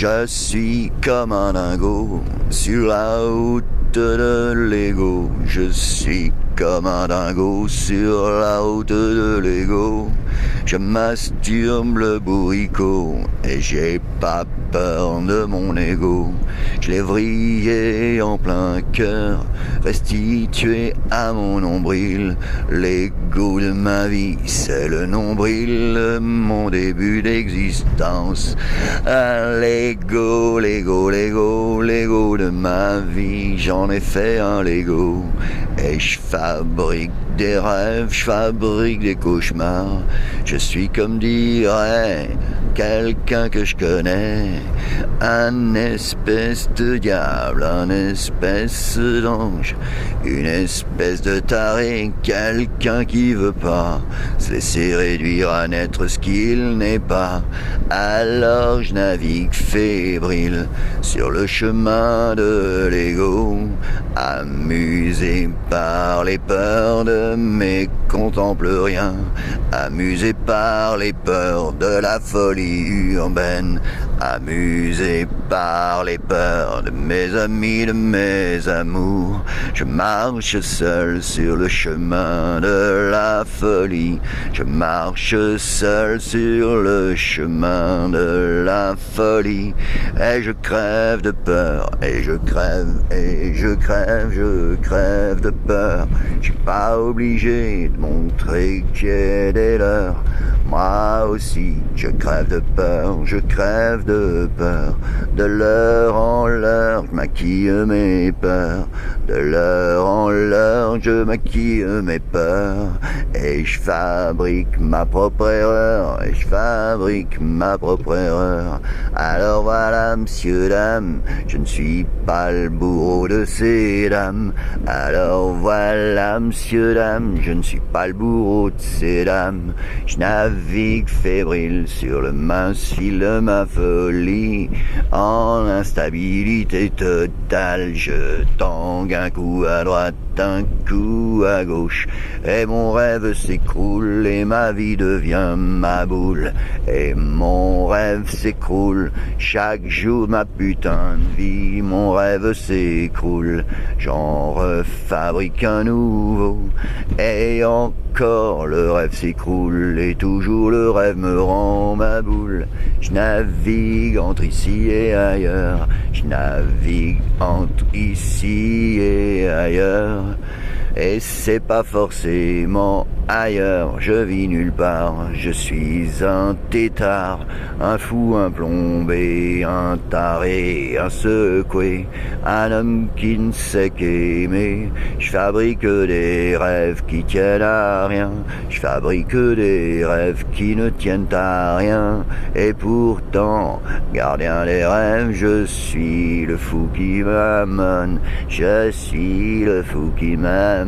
Je suis comme un dingo sur la route de l'ego. Je suis comme un dingo sur la route de l'ego. Je masturbe le bourricot et j'ai pas peur de mon ego. Je l'ai vrillé en plein cœur, restitué à mon nombril. L'ego de ma vie, c'est le nombril, mon début d'existence. Ah, l'ego, l'ego, l'ego, l'ego de ma vie, j'en ai fait un Lego. Et je fabrique des rêves, je fabrique des cauchemars. Je suis comme dirait quelqu'un que je connais, un espèce de diable, un espèce d'ange, une espèce de taré, quelqu'un qui veut pas se laisser réduire à n'être ce qu'il n'est pas. Alors je navigue fébrile sur le chemin de l'ego, amusé par les peurs de mes contemple rien, amusé par les peurs de la folie urbaine, amusé par les peurs de mes amis, de mes amours. Je marche seul sur le chemin de la folie, je marche seul sur le chemin de la folie, et je crève de peur, et je crève, et je crève, je crève de peur. Je suis pas obligé de montrer que j'ai des leurs. Moi aussi, je crève de peur, je crève de peur. De l'heure en l'heure, je maquille mes peurs. De l'heure en l'heure, je maquille mes peurs. Et je fabrique ma propre erreur, et je fabrique ma propre erreur. Alors voilà, monsieur, dame, je ne suis pas le bourreau de ces dames. Alors voilà, monsieur, dame, je ne suis pas le bourreau de ces dames. Je navigue fébrile sur le mince fil de ma folie, en instabilité totale. Je tangue un coup à droite, un coup à gauche, et mon rêve s'écroule, et ma vie devient ma boule, et mon rêve s'écroule chaque jour de ma putain de vie. Mon rêve s'écroule, j'en refabrique un nouveau, et encore le rêve s'écroule, et toujours le rêve me rend ma boule. Je navigue entre ici et ailleurs, je navigue entre ici et ailleurs, et c'est pas forcément ailleurs, je vis nulle part. Je suis un tétard, un fou, un plombé, un taré, un secoué, un homme qui ne sait qu'aimer. Je fabrique des rêves qui tiennent à rien, je fabrique des rêves qui ne tiennent à rien. Et pourtant, gardien des rêves, je suis le fou qui m'amène, je suis le fou qui m'amène,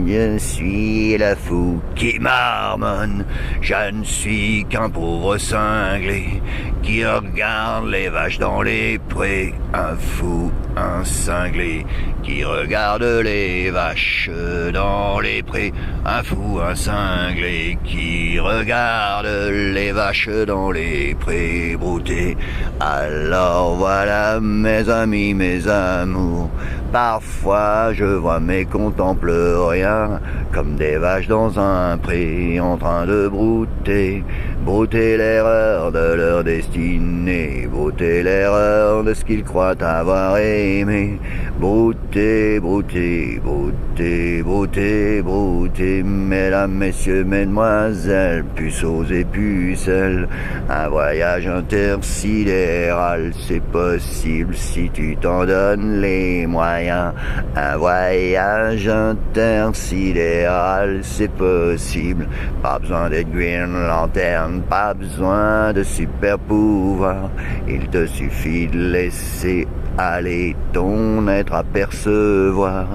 je suis le fou qui marmonne. Je ne suis qu'un pauvre cinglé qui regarde les vaches dans les prés, un fou, un cinglé qui regarde les vaches dans les prés, un fou, un cinglé qui regarde les vaches dans les prés broutés. Alors voilà, mes amis, mes amours, parfois je vois mais contemple rien, comme des vaches dans un pré en train de brouter, brouter l'erreur de leur destinée, brouter l'erreur de ce qu'ils croient avoir aimé, brouter, brouter, brouter, brouter, brouter. Mesdames, messieurs, mesdemoiselles, puceaux et pucelles, un voyage intersidéral, c'est possible si tu t'en donnes les moyens. Un voyage intersidéral, c'est possible, pas besoin d'être Green Lantern, pas besoin de super pouvoir, il te suffit de laisser aller ton être apercevoir.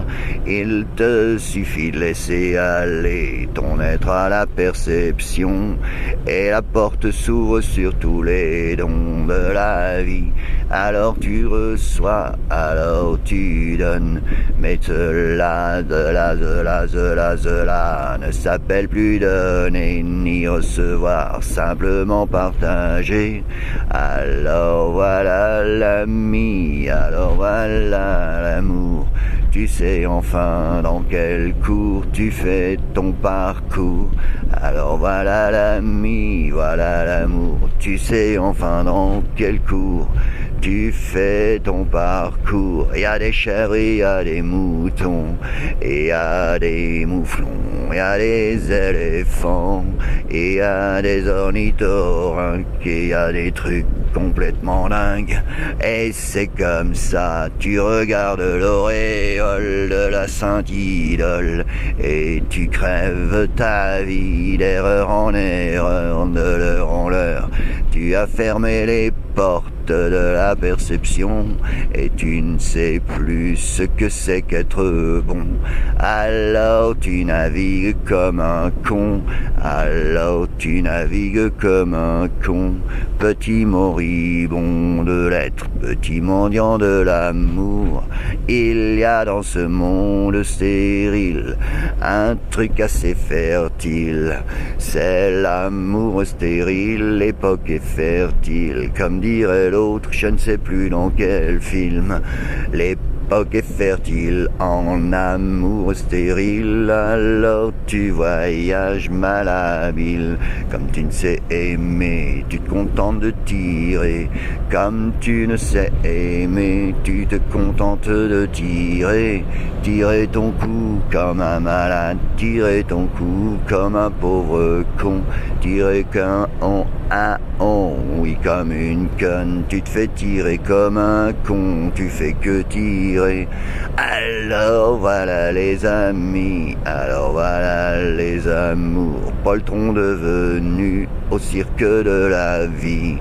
Il te suffit de laisser aller ton être à la perception, et la porte s'ouvre sur tous les dons de la vie. Alors tu reçois, alors tu donnes, mais cela ne s'appelle plus donner ni recevoir, simplement partager. Alors voilà l'ami, alors voilà l'amour. Tu sais enfin dans quel cours tu fais ton parcours. Alors voilà l'ami, voilà l'amour. Tu sais enfin dans quel cours tu fais ton parcours. Il y a des chèvres, il y a des moutons, et il y a des mouflons, il y a des éléphants, et il y a des ornithorynques, et il y a des trucs complètement dingues. Et c'est comme ça, tu regardes l'auréole de la sainte idole, et tu crèves ta vie d'erreur en erreur, de l'heure en l'heure. Tu as fermé les portes de la perception, et tu ne sais plus ce que c'est qu'être bon. Alors tu navigues comme un con, alors tu navigues comme un con. Petit moribond de l'être, petit mendiant de l'amour, il y a dans ce monde stérile un truc assez fertile, c'est l'amour stérile. L'époque est fertile, comme dirait l'autre, je ne sais plus dans quel film. L'époque est fertile en amour stérile, alors tu voyages malhabile. Comme tu ne sais aimer, tu te contentes de tirer. Comme tu ne sais aimer, tu te contentes de tirer. Tirer ton coup comme un malade, tirer ton coup comme un pauvre con. Tirer qu'un on, oui comme une conne. Tu te fais tirer comme un con, tu fais que tirer. Alors voilà les amis, alors voilà les amours, poltrons devenus au cirque de la vie.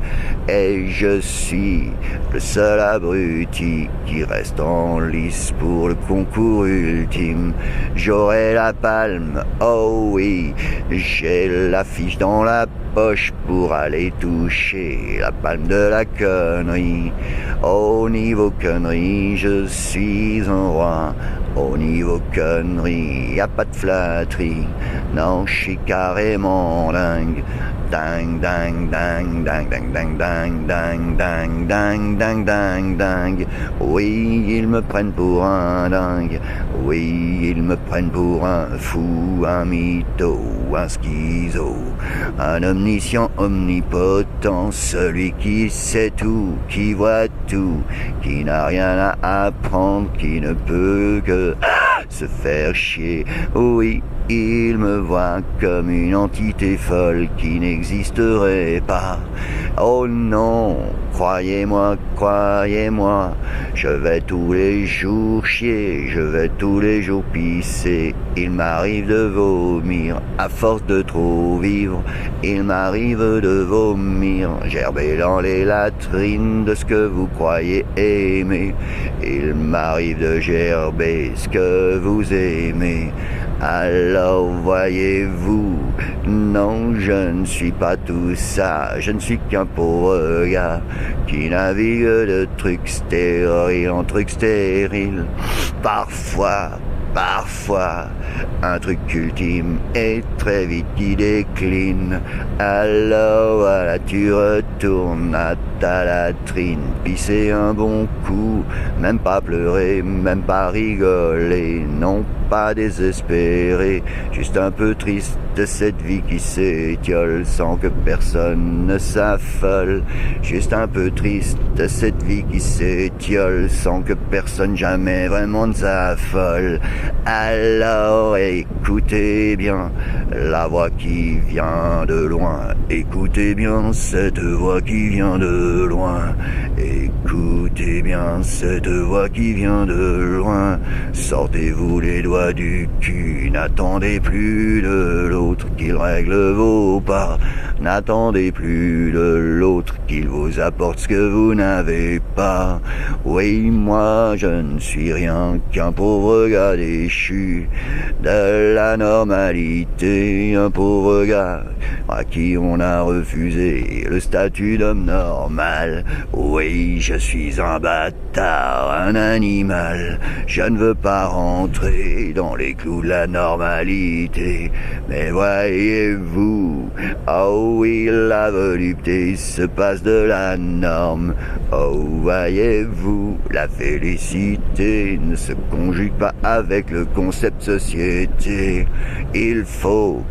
Et je suis le seul abruti qui reste en lice pour le concours ultime. J'aurai la palme, oh oui, j'ai l'affiche dans la poche pour aller toucher la palme de la connerie. Au niveau connerie, je suis un roi. Au niveau connerie, y a pas de flatterie. Non, je suis carrément dingue. Ding, ding, ding, ding, ding, ding, ding, ding, ding, ding, ding, ding, ding. Oui, ils me prennent pour un dingue. Oui, ils me prennent pour un fou, un mytho, un schizo, un omniscient omnipotent, celui qui sait tout, qui voit tout, qui n'a rien à apprendre, qui ne peut que se faire chier. Oui, il me voit comme une entité folle qui n'existerait pas. Oh non, croyez-moi, croyez-moi, je vais tous les jours chier, je vais tous les jours pisser. Il m'arrive de vomir, à force de trop vivre, il m'arrive de vomir, gerber dans les latrines de ce que vous croyez aimer. Il m'arrive de gerber ce que vous aimez. Alors voyez-vous, non, je ne suis pas tout ça, je ne suis qu'un pauvre gars qui navigue de trucs stériles en trucs stériles. Parfois, un truc ultime et très vite qui décline. Alors voilà, tu retournes à ta latrine, pisser un bon coup, même pas pleurer, même pas rigoler, non pas désespéré, juste un peu triste de cette vie qui s'étiole sans que personne ne s'affole. Juste un peu triste de cette vie qui s'étiole sans que personne jamais vraiment ne s'affole. Alors écoutez bien la voix qui vient de loin, écoutez bien cette voix qui vient de loin. Écoutez bien cette voix qui vient de loin. Sortez-vous les doigts du cul. N'attendez plus de l'autre qu'il règle vos pas. N'attendez plus de l'autre qu'il vous apporte ce que vous n'avez pas. Oui, moi je ne suis rien qu'un pauvre gars déchu de la normalité. Un pauvre gars à qui on a refusé le statut d'homme normal. Oui, je suis un bâtard, un animal. Je ne veux pas rentrer dans les clous de la normalité. Mais voyez-vous, oh oui, la volupté se passe de la norme. Oh, voyez-vous, la félicité ne se conjugue pas avec le concept société. Il faut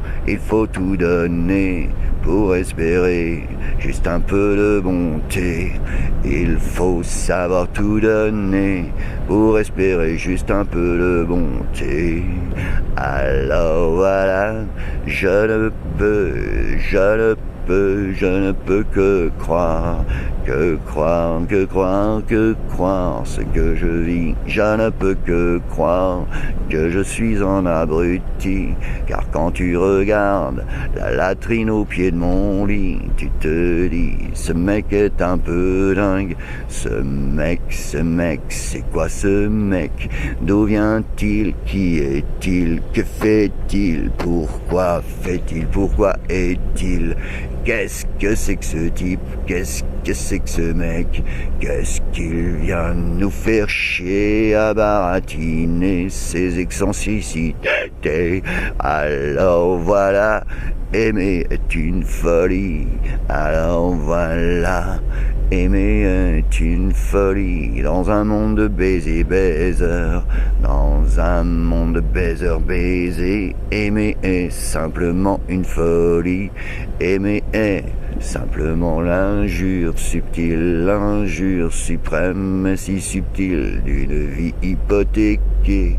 tout donner pour espérer juste un peu de bonté. Il faut savoir tout donner pour espérer juste un peu de bonté. Alors voilà, je ne peux que croire ce que je vis. Je ne peux que croire que je suis un abruti, car quand tu regardes la latrine au pied de mon lit, tu te dis, ce mec est un peu dingue. Ce mec, c'est quoi ce mec? D'où vient-il? Qui est-il? Que fait-il? Pourquoi fait-il? Pourquoi est-il? Qu'est-ce que c'est que ce type? Qu'est-ce que c'est que ce mec? Qu'est-ce qu'il vient nous faire chier à baratiner ses excentricités? Alors voilà, aimer est une folie. Alors voilà, aimer est une folie. Dans un monde de baiser, dans un monde de baiser, aimer est simplement une folie. Aimer est simplement l'injure subtile, l'injure suprême et si subtile d'une vie hypothéquée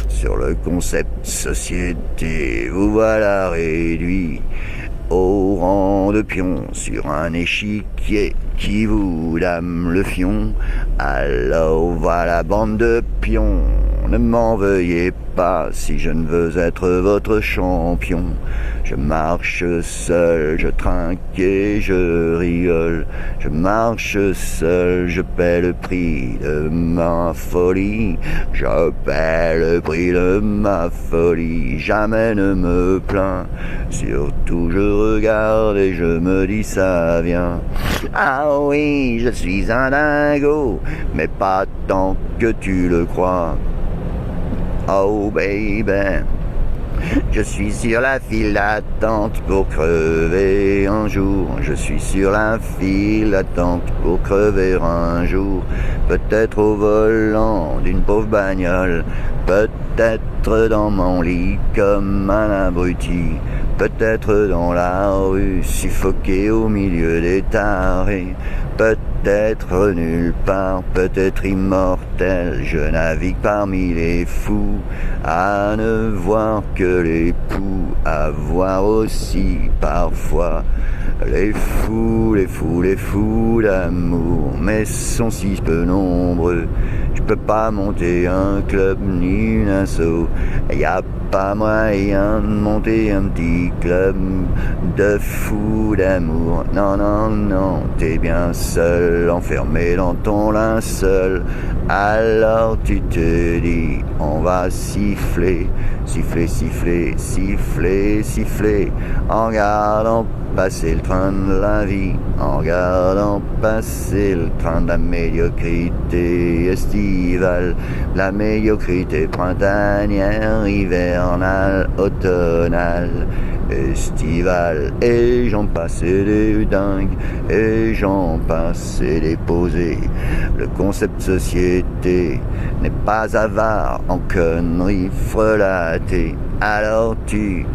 sur le concept société. Vous voilà réduit au rang de pion sur un échiquier qui vous dame le fion. Alors voilà, bande de pions, ne m'en veuillez pas si je ne veux être votre champion. Je marche seul, je trinque et je rigole. Je marche seul, je paie le prix de ma folie. Je paie le prix de ma folie. Jamais ne me plains, surtout je regarde et je me dis ça vient. Ah oui, je suis un dingo, mais pas tant que tu le crois. Oh baby, je suis sur la file d'attente pour crever un jour. Je suis sur la file d'attente pour crever un jour. Peut-être au volant d'une pauvre bagnole, peut-être dans mon lit comme un abruti, peut-être dans la rue suffoqué au milieu des tarés. Peut-être nulle part, peut-être immortel, je navigue parmi les fous, à ne voir que les poux, à voir aussi parfois les fous d'amour, mais sont si peu nombreux. Je peux pas monter un club ni une asso, y a pas moyen de monter un petit club de fous d'amour. Non, non, non, t'es bien seul, enfermé dans ton linceul. Alors tu te dis, on va siffler, siffler, siffler, siffler, siffler, en regardant passer le train de la vie, en regardant passer le train de la médiocrité estivale, la médiocrité printanière, hivernale, automnale, estivale, et j'en passais des dingues, et j'en passais des posés. Le concept société n'est pas avare en conneries frelatées. Alors tu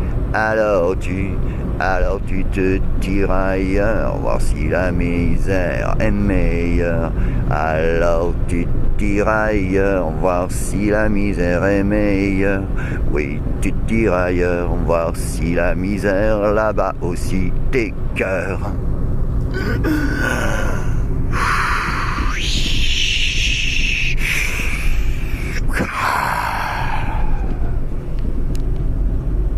te tires ailleurs, voir si la misère est meilleure. Alors tu te tires ailleurs, voir si la misère est meilleure. Oui, tu te tires ailleurs, voir si la misère là-bas aussi t'écœure.